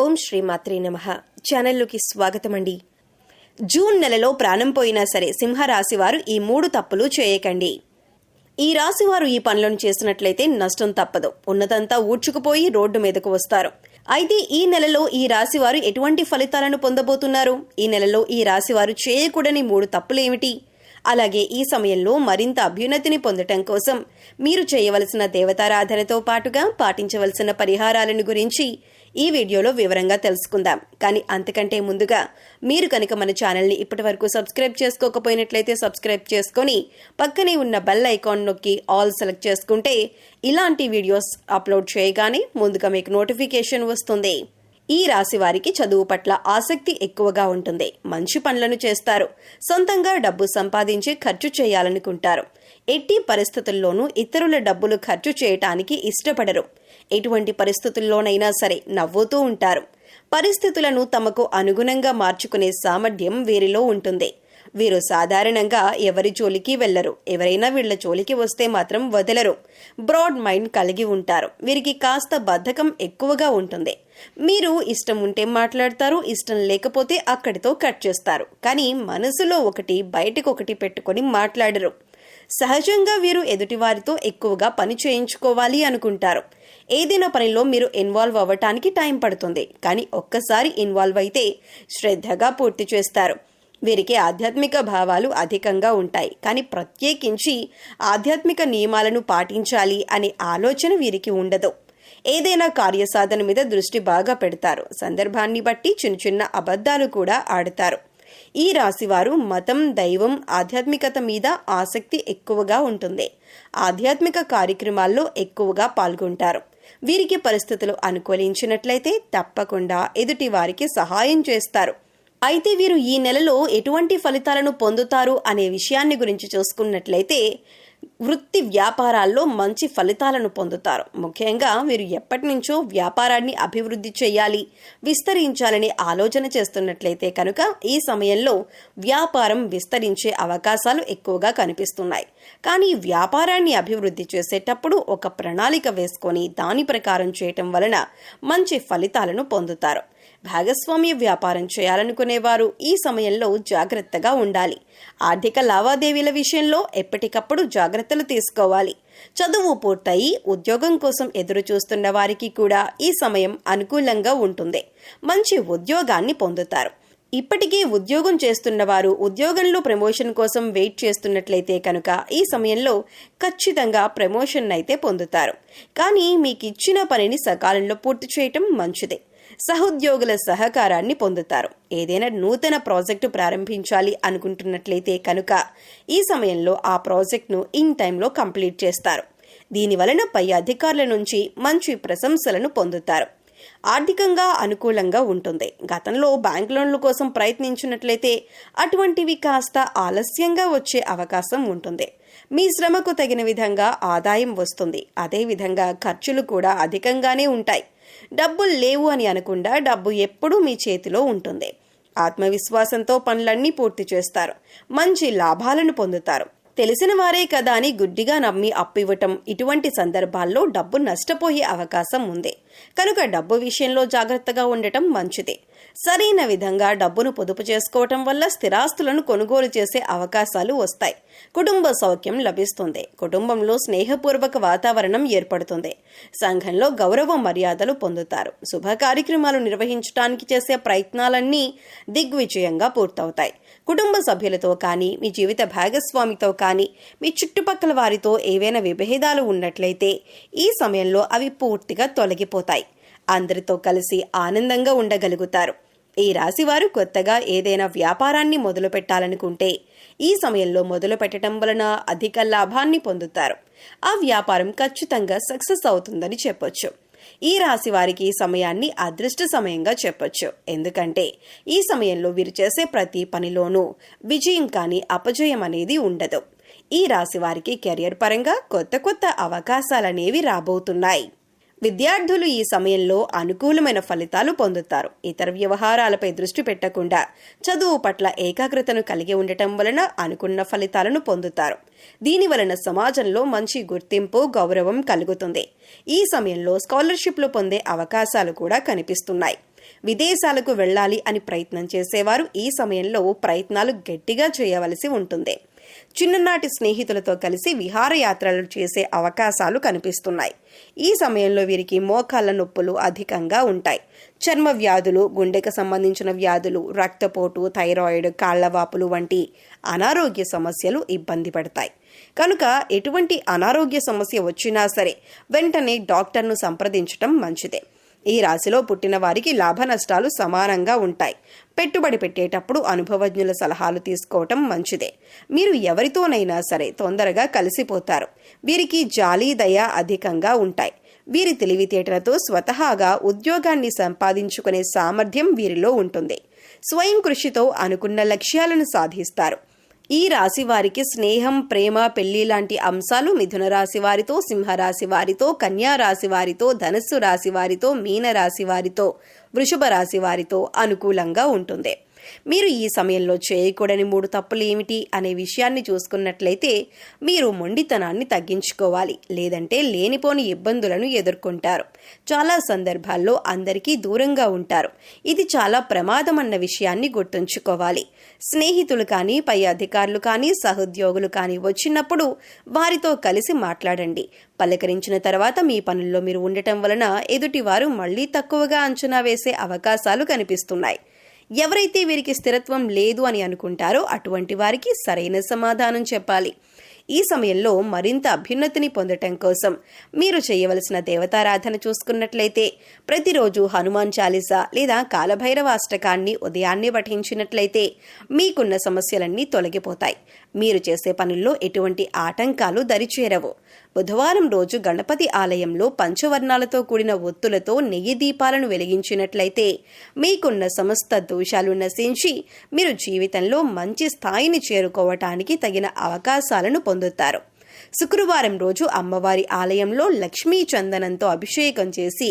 ఓం శ్రీ మాత్రే నమః. ఛానల్లోకి స్వాగతం అండి. జూన్ నెలలో ప్రాణం పోయినా సరే సింహరాశి వారు ఈ 3 తప్పులు చేయకండి. ఈ రాశివారు ఈ పనులను చేసినట్లయితే నష్టం తప్పదు. ఉన్నదంతా ఊడ్చుకుపోయి రోడ్డు మీదకు వస్తారు. అయితే ఈ నెలలో ఈ రాశివారు ఎటువంటి ఫలితాలను పొందబోతున్నారు? ఈ నెలలో ఈ రాశివారు చేయకూడని 3 తప్పులేమిటి? అలాగే ఈ సమయంలో మరింత అభ్యున్నతిని పొందటం కోసం మీరు చేయవలసిన దేవతారాధనతో పాటుగా పాటించవలసిన పరిహారాలను గురించి ఈ వీడియోలో వివరంగా తెలుసుకుందాం. కానీ అంతకంటే ముందుగా మీరు కనుక మన ఛానల్ని ఇప్పటివరకు సబ్స్క్రైబ్ చేసుకోకపోయినట్లయితే సబ్స్క్రైబ్ చేసుకొని పక్కనే ఉన్న బెల్ ఐకాన్ నొక్కి ఆల్ సెలెక్ట్ చేసుకుంటే ఇలాంటి వీడియోస్ అప్లోడ్ చేయగానే ముందుగా మీకు నోటిఫికేషన్ వస్తుంది. ఈ రాశి వారికి చదువు పట్ల ఆసక్తి ఎక్కువగా ఉంటుంది. మంచి పనులను చేస్తారు. సొంతంగా డబ్బు సంపాదించి ఖర్చు చేయాలనుకుంటారు. ఎట్టి పరిస్థితుల్లోనూ ఇతరుల డబ్బులు ఖర్చు చేయటానికి ఇష్టపడరు. ఎటువంటి పరిస్థితుల్లోనైనా సరే నవ్వుతూ ఉంటారు. పరిస్థితులను తమకు అనుగుణంగా మార్చుకునే సామర్థ్యం వీరిలో ఉంటుంది. వీరు సాధారణంగా ఎవరి జోలికి వెళ్లరు. ఎవరైనా వీళ్ల జోలికి వస్తే మాత్రం వదలరు. బ్రాడ్ మైండ్ కలిగి ఉంటారు. వీరికి కాస్త బద్ధకం ఎక్కువగా ఉంటుంది. మీరు ఇష్టం ఉంటే మాట్లాడతారు, ఇష్టం లేకపోతే అక్కడితో కట్ చేస్తారు. కానీ మనసులో ఒకటి బయటకు ఒకటి పెట్టుకొని మాట్లాడరు. సహజంగా వీరు ఎదుటివారితో ఎక్కువగా పని చేయించుకోవాలి అనుకుంటారు. ఏదైనా పనిలో మీరు ఇన్వాల్వ్ అవ్వటానికి టైం పడుతుంది. కానీ ఒక్కసారి ఇన్వాల్వ్ అయితే శ్రద్ధగా పూర్తి చేస్తారు. వీరికి ఆధ్యాత్మిక భావాలు అధికంగా ఉంటాయి. కానీ ప్రత్యేకించి ఆధ్యాత్మిక నియమాలను పాటించాలి అనే ఆలోచన వీరికి ఉండదు. ఏదైనా కార్యసాధన మీద దృష్టి బాగా పెడతారు. సందర్భాన్ని బట్టి చిన్న చిన్న అబద్ధాలు కూడా ఆడతారు. ఈ రాశివారు మతం, దైవం, ఆధ్యాత్మికత మీద ఆసక్తి ఎక్కువగా ఉంటుంది. ఆధ్యాత్మిక కార్యక్రమాల్లో ఎక్కువగా పాల్గొంటారు. వీరికి పరిస్థితులు అనుకూలించినట్లయితే తప్పకుండా ఎదుటి వారికి సహాయం చేస్తారు. అయితే వీరు ఈ నెలలో ఎటువంటి ఫలితాలను పొందుతారు అనే విషయాన్ని గురించి చూసుకున్నట్లయితే వృత్తి వ్యాపారాల్లో మంచి ఫలితాలను పొందుతారు. ముఖ్యంగా వీరు ఎప్పటి నుంచో వ్యాపారాన్ని అభివృద్ధి చేయాలి, విస్తరించాలని ఆలోచన చేస్తున్నట్లయితే కనుక ఈ సమయంలో వ్యాపారం విస్తరించే అవకాశాలు ఎక్కువగా కనిపిస్తున్నాయి. కానీ వ్యాపారాన్ని అభివృద్ధి చేసేటప్పుడు ఒక ప్రణాళిక వేసుకొని దాని ప్రకారం చేయటం వలన మంచి ఫలితాలను పొందుతారు. భాగస్వామ్య వ్యాపారం చేయాలనుకునేవారు ఈ సమయంలో జాగ్రత్తగా ఉండాలి. ఆర్థిక లావాదేవీల విషయంలో ఎప్పటికప్పుడు జాగ్రత్తలు తీసుకోవాలి. చదువు పూర్తయి ఉద్యోగం కోసం ఎదురు చూస్తున్న వారికి కూడా ఈ సమయం అనుకూలంగా ఉంటుంది. మంచి ఉద్యోగాన్ని పొందుతారు. ఇప్పటికే ఉద్యోగం చేస్తున్న వారు ఉద్యోగంలో ప్రమోషన్ కోసం వెయిట్ చేస్తున్నట్లయితే కనుక ఈ సమయంలో ఖచ్చితంగా ప్రమోషన్ అయితే పొందుతారు. కానీ మీకు ఇచ్చిన పనిని సకాలంలో పూర్తి చేయటం మంచిదే. సహోద్యోగుల సహకారాన్ని పొందుతారు. ఏదైనా నూతన ప్రాజెక్టు ప్రారంభించాలి అనుకుంటున్నట్లయితే కనుక ఈ సమయంలో ఆ ప్రాజెక్టును ఇన్ టైంలో కంప్లీట్ చేస్తారు. దీనివలన పై అధికారుల నుంచి మంచి ప్రశంసలను పొందుతారు. ఆర్థికంగా అనుకూలంగా ఉంటుంది. గతంలో బ్యాంక్ లోన్ల కోసం ప్రయత్నించినట్లయితే అటువంటివి కాస్త ఆలస్యంగా వచ్చే అవకాశం ఉంటుంది. మీ శ్రమకు తగిన విధంగా ఆదాయం వస్తుంది. అదేవిధంగా ఖర్చులు కూడా అధికంగానే ఉంటాయి. డబ్బులు లేవు అని అనకుండా డబ్బు ఎప్పుడూ మీ చేతిలో ఉంటుంది. ఆత్మవిశ్వాసంతో పనులన్నీ పూర్తి చేస్తారు. మంచి లాభాలను పొందుతారు. తెలిసిన వారే కదా అని గుడ్డిగా నమ్మి అప్పివ్వటం, ఇటువంటి సందర్భాల్లో డబ్బు నష్టపోయే అవకాశం ఉంది. కనుక డబ్బు విషయంలో జాగ్రత్తగా ఉండటం మంచిదే. సరైన విధంగా డబ్బును పొదుపు చేసుకోవటం వల్ల స్థిరాస్తులను కొనుగోలు చేసే అవకాశాలు వస్తాయి. కుటుంబ సౌఖ్యం లభిస్తుంది. కుటుంబంలో స్నేహపూర్వక వాతావరణం ఏర్పడుతుంది. సంఘంలో గౌరవ మర్యాదలు పొందుతారు. శుభ కార్యక్రమాలు నిర్వహించడానికి చేసే ప్రయత్నాలన్నీ దిగ్విజయంగా పూర్తవుతాయి. కుటుంబ సభ్యులతో కానీ, మీ జీవిత భాగస్వామితో కానీ, మీ చుట్టుపక్కల వారితో ఏవైనా విభేదాలు ఉన్నట్లయితే ఈ సమయంలో అవి పూర్తిగా తొలగిపోతాయి. అందరితో కలిసి ఆనందంగా ఉండగలుగుతారు. ఈ రాశివారు కొత్తగా ఏదైనా వ్యాపారాన్ని మొదలు పెట్టాలనుకుంటే ఈ సమయంలో మొదలు పెట్టడం వలన అధిక లాభాన్ని పొందుతారు. ఆ వ్యాపారం ఖచ్చితంగా సక్సెస్ అవుతుందని చెప్పొచ్చు. ఈ రాశి వారికి ఈ సమయాన్ని అదృష్ట సమయంగా చెప్పొచ్చు. ఎందుకంటే ఈ సమయంలో వీరు చేసే ప్రతి పనిలోనూ విజయం కానీ అపజయం అనేది ఉండదు. ఈ రాశి వారికి కెరియర్ పరంగా కొత్త కొత్త అవకాశాలనేవి రాబోతున్నాయి. విద్యార్థులు ఈ సమయంలో అనుకూలమైన ఫలితాలు పొందుతారు. ఇతర వ్యవహారాలపై దృష్టి పెట్టకుండా చదువు పట్ల ఏకాగ్రతను కలిగి ఉండటం వలన అనుకున్న ఫలితాలను పొందుతారు. దీని వలన సమాజంలో మంచి గుర్తింపు, గౌరవం కలుగుతుంది. ఈ సమయంలో స్కాలర్షిప్లు పొందే అవకాశాలు కూడా కనిపిస్తున్నాయి. విదేశాలకు వెళ్ళాలి అని ప్రయత్నం చేసేవారు ఈ సమయంలో ప్రయత్నాలు గట్టిగా చేయవలసి ఉంటుంది. చిన్ననాటి స్నేహితులతో కలిసి విహారయాత్రలు చేసే అవకాశాలు కనిపిస్తున్నాయి. ఈ సమయంలో వీరికి మోకాళ్ళ నొప్పులు అధికంగా ఉంటాయి. చర్మ వ్యాధులు, గుండెకు సంబంధించిన వ్యాధులు, రక్తపోటు, థైరాయిడ్, కాళ్లవాపులు వంటి అనారోగ్య సమస్యలు ఇబ్బంది పడతాయి. కనుక ఎటువంటి అనారోగ్య సమస్య వచ్చినా సరే వెంటనే డాక్టర్ను సంప్రదించటం మంచిదే. ఈ రాశిలో పుట్టిన వారికి లాభ నష్టాలు సమానంగా ఉంటాయి. పెట్టుబడి పెట్టేటప్పుడు అనుభవజ్ఞుల సలహాలు తీసుకోవటం మంచిదే. మీరు ఎవరితోనైనా సరే తొందరగా కలిసిపోతారు. వీరికి జాలి, దయ అధికంగా ఉంటాయి. వీరి తెలివితేటలతో స్వతహాగా ఉద్యోగాన్ని సంపాదించుకునే సామర్థ్యం వీరిలో ఉంటుంది. స్వయం కృషితో అనుకున్న లక్ష్యాలను సాధిస్తారు. ఈ రాశి వారికి స్నేహం, ప్రేమ, పెళ్లి లాంటి అంశాలు మిథున రాశి వారితో, సింహరాశి వారితో, కన్యా రాశి వారితో, ధనస్సు రాశి వారితో, మీన రాశి వారితో, వృషభ రాశి వారితో అనుకూలంగా ఉంటుంది. మీరు ఈ సమయంలో చేయకూడని 3 తప్పులు ఏమిటి అనే విషయాన్ని చూసుకున్నట్లయితే మీరు మొండితనాన్ని తగ్గించుకోవాలి, లేదంటే లేనిపోని ఇబ్బందులను ఎదుర్కొంటారు. చాలా సందర్భాల్లో అందరికీ దూరంగా ఉంటారు. ఇది చాలా ప్రమాదం అన్న విషయాన్ని గుర్తుంచుకోవాలి. స్నేహితులు కానీ, పై అధికారులు కానీ, సహోద్యోగులు కానీ వచ్చినప్పుడు వారితో కలిసి మాట్లాడండి. పలకరించిన తర్వాత మీ పనుల్లో మీరు ఉండటం వలన ఎదుటివారు మళ్లీ తక్కువగా అంచనా వేసే అవకాశాలు కనిపిస్తున్నాయి. ఎవరైతే వీరికి స్థిరత్వం లేదు అని అనుకుంటారో అటువంటి వారికి సరైన సమాధానం చెప్పాలి. ఈ సమయంలో మరింత అభ్యున్నతిని పొందటం కోసం మీరు చేయవలసిన దేవతారాధన చూసుకున్నట్లయితే ప్రతిరోజు హనుమాన్ చాలీసా లేదా కాలభైరవ అష్టకాన్ని ఉదయాన్నే పఠించినట్లయితే మీకున్న సమస్యలన్నీ తొలగిపోతాయి. మీరు చేసే పనుల్లో ఎటువంటి ఆటంకాలు దరిచేరవు. బుధవారం రోజు గణపతి ఆలయంలో పంచవర్ణాలతో కూడిన ఒత్తులతో నెయ్యి దీపాలను వెలిగించినట్లయితే మీకున్న సమస్త దోషాలు నశించి మీరు జీవితంలో మంచి స్థాయిని చేరుకోవటానికి తగిన అవకాశాలను పొందుతారు. శుక్రవారం రోజు అమ్మవారి ఆలయంలో లక్ష్మీ చందనంతో అభిషేకం చేసి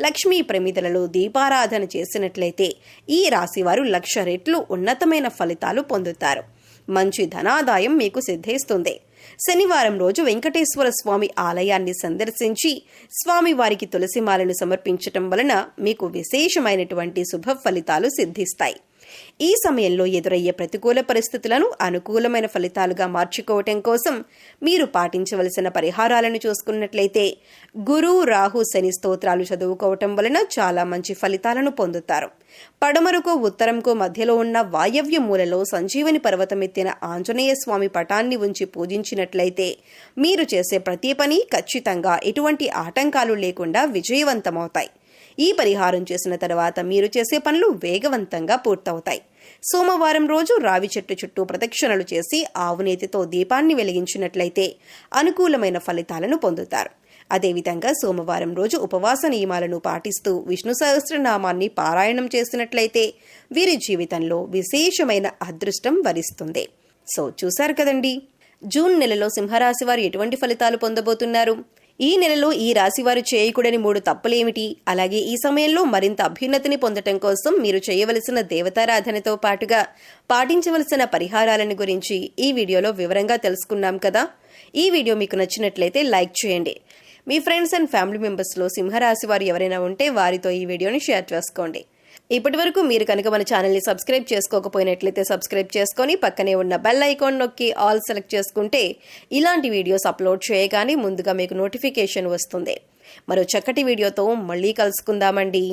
లక్ష్మీ ప్రమిదలలో దీపారాధన చేసినట్లయితే ఈ రాశివారు 1,00,000 రెట్లు ఉన్నతమైన ఫలితాలు పొందుతారు. మంచి ధనాదాయం మీకు సిద్ధిస్తుంది. శనివారం రోజు వెంకటేశ్వర స్వామి ఆలయాన్ని సందర్శించి స్వామివారికి తులసిమాలను సమర్పించటం వలన మీకు విశేషమైనటువంటి శుభ ఫలితాలు సిద్ధిస్తాయి. ఈ సమయంలో ఎదురయ్యే ప్రతికూల పరిస్థితులను అనుకూలమైన ఫలితాలుగా మార్చుకోవటం కోసం మీరు పాటించవలసిన పరిహారాలను చూసుకున్నట్లయితే గురు, రాహు, శని స్తోత్రాలు చదువుకోవటం వలన చాలా మంచి ఫలితాలను పొందుతారు. పడమరకు, ఉత్తరంకు మధ్యలో ఉన్న వాయవ్య మూలలో సంజీవని పర్వతం ఎత్తిన ఆంజనేయ స్వామి పటాన్ని ఉంచి పూజించినట్లయితే మీరు చేసే ప్రతి పని ఖచ్చితంగా ఎటువంటి ఆటంకాలు లేకుండా విజయవంతమవుతాయి. ఈ పరిహారం చేసిన తర్వాత మీరు చేసే పనులు వేగవంతంగా పూర్తవుతాయి. సోమవారం రోజు రావి చెట్టు చుట్టూ ప్రదక్షిణలు చేసి ఆవునేతితో దీపాన్ని వెలిగించినట్లయితే అనుకూలమైన ఫలితాలను పొందుతారు. అదేవిధంగా సోమవారం రోజు ఉపవాస నియమాలను పాటిస్తూ విష్ణు సహస్రనామాన్ని పారాయణం చేసినట్లయితే వీరి జీవితంలో విశేషమైన అదృష్టం వరిస్తుంది. సో చూశారు కదండి, జూన్ నెలలో సింహరాశి వారు ఎటువంటి ఫలితాలు పొందబోతున్నారు. ఈ నెలలో ఈ రాశివారు చేయకూడని 3 తప్పులేమిటి, అలాగే ఈ సమయంలో మరింత అభ్యున్నతిని పొందటం కోసం మీరు చేయవలసిన దేవతారాధనతో పాటుగా పాటించవలసిన పరిహారాలను గురించి ఈ వీడియోలో వివరంగా తెలుసుకున్నాం కదా. ఈ వీడియో మీకు నచ్చినట్లయితే లైక్ చేయండి. మీ ఫ్రెండ్స్ అండ్ ఫ్యామిలీ మెంబర్స్లో సింహరాశి వారు ఎవరైనా ఉంటే వారితో ఈ వీడియోని షేర్ చేసుకోండి. ఇప్పటి వరకు మీరు కనుక మన ఛానల్ని సబ్స్క్రైబ్ చేసుకోకపోయినట్లయితే సబ్స్క్రైబ్ చేసుకొని పక్కనే ఉన్న బెల్ ఐకాన్ నొక్కి ఆల్ సెలెక్ట్ చేసుకుంటే ఇలాంటి వీడియోస్ అప్లోడ్ చేయగానే ముందుగా మీకు నోటిఫికేషన్ వస్తుంది. మరో చక్కటి వీడియోతో మళ్ళీ కలుసుకుందామండి.